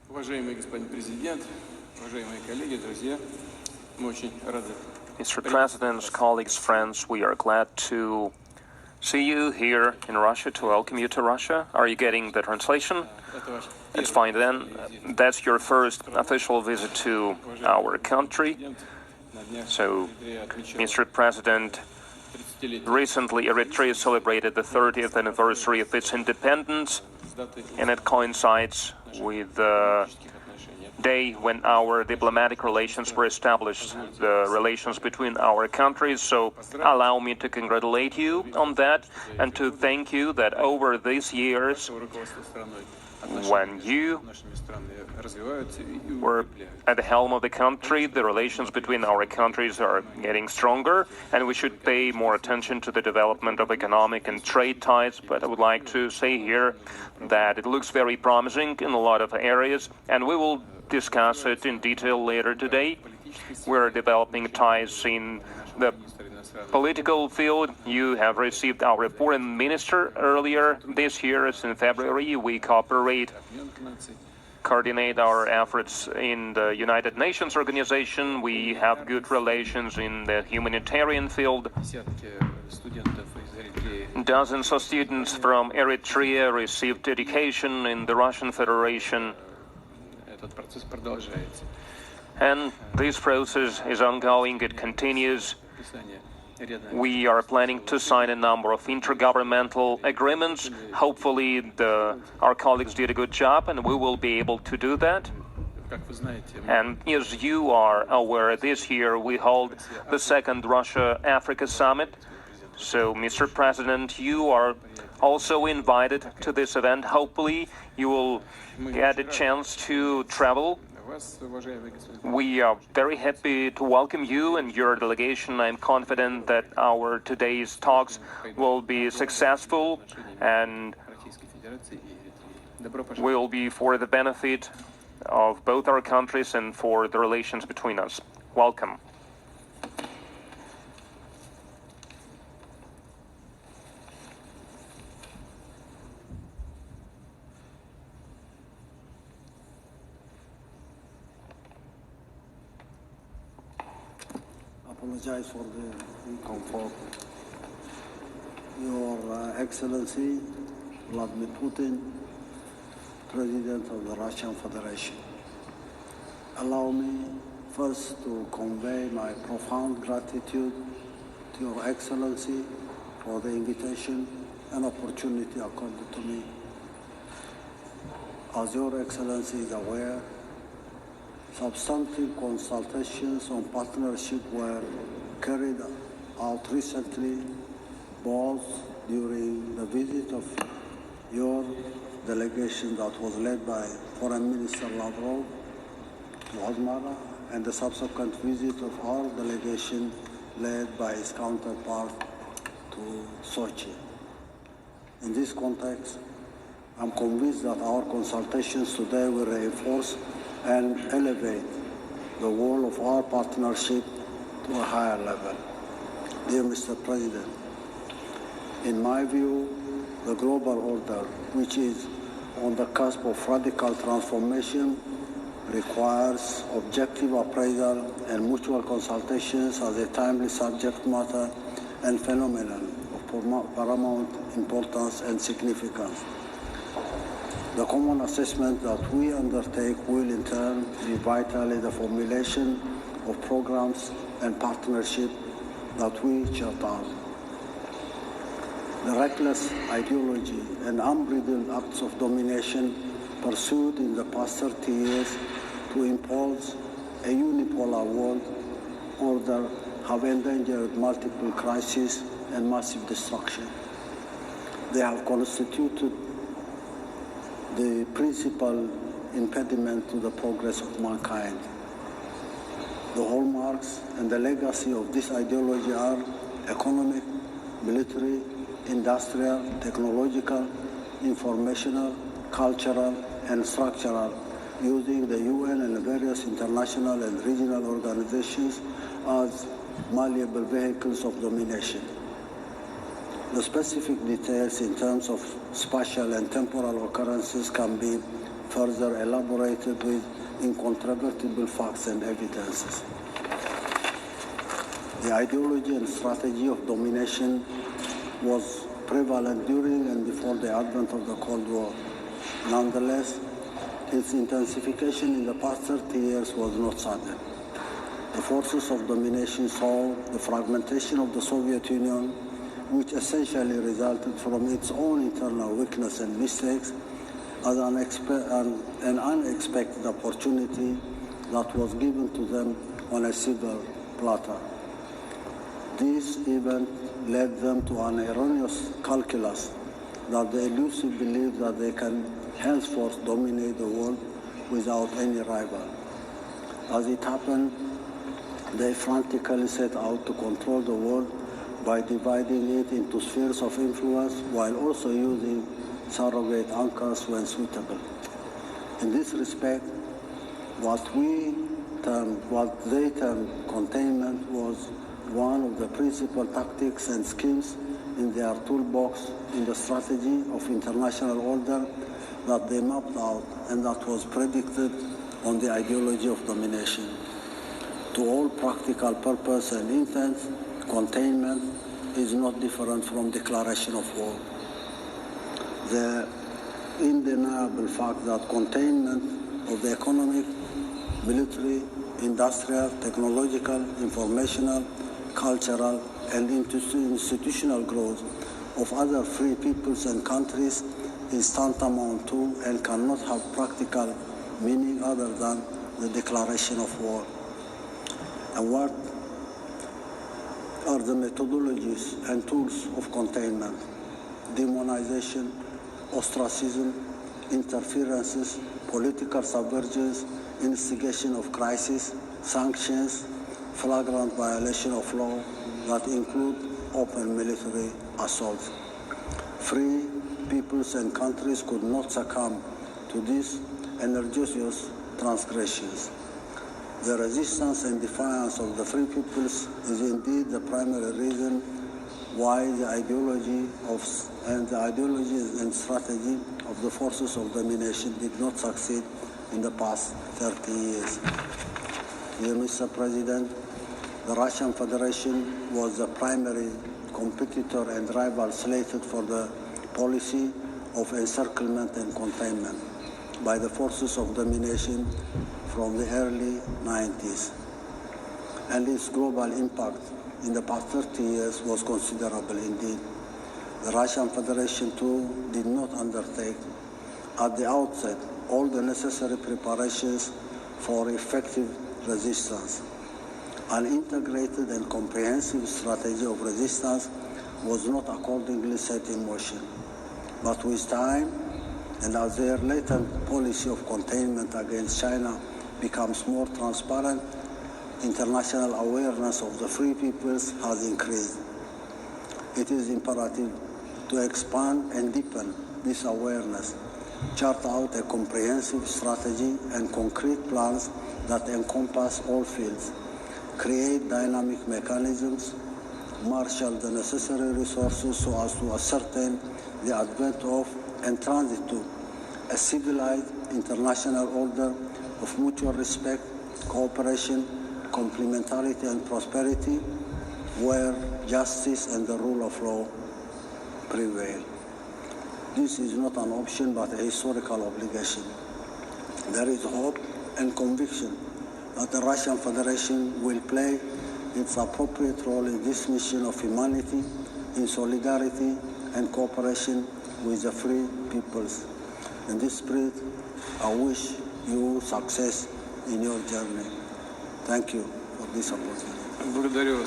Уважаемый господин президент, уважаемые коллеги, друзья, мы очень рады. Mr. President, colleagues, friends, we are glad to see you here in Russia, to welcome you to Russia. Are you getting the translation? It's fine then. That's your first official visit to our country. So, Mr. President, recently Eritrea celebrated the 30th anniversary of its independence, and it coincides with the day when our diplomatic relations were established, the relations between our countries. So allow me to congratulate you on that and to thank you that over these years, when you were at the helm of the country, the relations between our countries are getting stronger, and we should pay more attention to the development of economic and trade ties. But I would like to say here that it looks very promising in a lot of areas, and we will discuss it in detail later today. We're developing ties in the political field. You have received our foreign minister earlier this year. In February, we coordinate our efforts in the United Nations organization. We have good relations in the humanitarian field. Dozens of students from Eritrea received education in the Russian Federation. And this process is ongoing, it continues. We are planning to sign a number of intergovernmental agreements. Hopefully our colleagues did a good job and we will be able to do that. And as you are aware, this year we hold the second Russia-Africa summit. So, Mr. President, you are also invited to this event. Hopefully you will get a chance to travel. We are very happy to welcome you and your delegation. I'm confident that our today's talks will be successful and will be for the benefit of both our countries and for the relations between us. Welcome. Apologize for the discomfort. Your Excellency, Vladimir Putin, President of the Russian Federation. Allow me first to convey my profound gratitude to Your Excellency for the invitation and opportunity accorded to me. As Your Excellency is aware, substantive consultations on partnership were carried out recently, both during the visit of your delegation that was led by Foreign Minister Lavrov to Asmara and the subsequent visit of our delegation led by his counterpart to Sochi. In this context, I'm convinced that our consultations today will reinforce and elevate the role of our partnership to a higher level. Dear Mr. President, in my view, the global order, which is on the cusp of radical transformation, requires objective appraisal and mutual consultations as a timely subject matter and phenomenon of paramount importance and significance. The common assessment that we undertake will in turn be vital in the formulation of programs and partnership that we chart out. The reckless ideology and unbridled acts of domination pursued in the past 30 years to impose a unipolar world order have endangered multiple crises and massive destruction. They have constituted the principal impediment to the progress of mankind. The hallmarks and the legacy of this ideology are economic, military, industrial, technological, informational, cultural, and structural, using the UN and various international and regional organizations as malleable vehicles of domination. The specific details in terms of spatial and temporal occurrences can be further elaborated with incontrovertible facts and evidences. The ideology and strategy of domination was prevalent during and before the advent of the Cold War. Nonetheless, its intensification in the past 30 years was not sudden. The forces of domination saw the fragmentation of the Soviet Union, which essentially resulted from its own internal weakness and mistakes, as an unexpected opportunity that was given to them on a silver platter. This event led them to an erroneous calculus that the elusive belief that they can henceforth dominate the world without any rival. As it happened, they frantically set out to control the world by dividing it into spheres of influence while also using surrogate anchors when suitable. In this respect, what they termed containment was one of the principal tactics and schemes in their toolbox in the strategy of international order that they mapped out and that was predicted on the ideology of domination. To all practical purpose and intent, containment is not different from declaration of war. The undeniable fact that containment of the economic, military, industrial, technological, informational, cultural, and institutional growth of other free peoples and countries is tantamount to and cannot have practical meaning other than the declaration of war. And what are the methodologies and tools of containment? Demonization, ostracism, interferences, political subvergence, instigation of crisis, sanctions, flagrant violation of law that include open military assaults. Free peoples and countries could not succumb to these egregious transgressions. The resistance and defiance of the free peoples is indeed the primary reason why the ideology and strategy of the forces of domination did not succeed in the past 30 years. Dear Mr. President, the Russian Federation was the primary competitor and rival slated for the policy of encirclement and containment by the forces of domination from the early 90s. And its global impact in the past 30 years was considerable indeed. The Russian Federation too did not undertake at the outset all the necessary preparations for effective resistance. An integrated and comprehensive strategy of resistance was not accordingly set in motion. But with time, and as their latent policy of containment against China becomes more transparent, international awareness of the free peoples has increased. It is imperative to expand and deepen this awareness, chart out a comprehensive strategy and concrete plans that encompass all fields, create dynamic mechanisms, marshal the necessary resources so as to ascertain the advent of and transit to a civilized international order of mutual respect, cooperation, complementarity and prosperity, where justice and the rule of law prevail. This is not an option but a historical obligation. There is hope and conviction that the Russian Federation will play its appropriate role in this mission of humanity, in solidarity and cooperation with the free peoples. In this spirit, I wish you success in your journey. Thank you for this opportunity. Благодарю вас.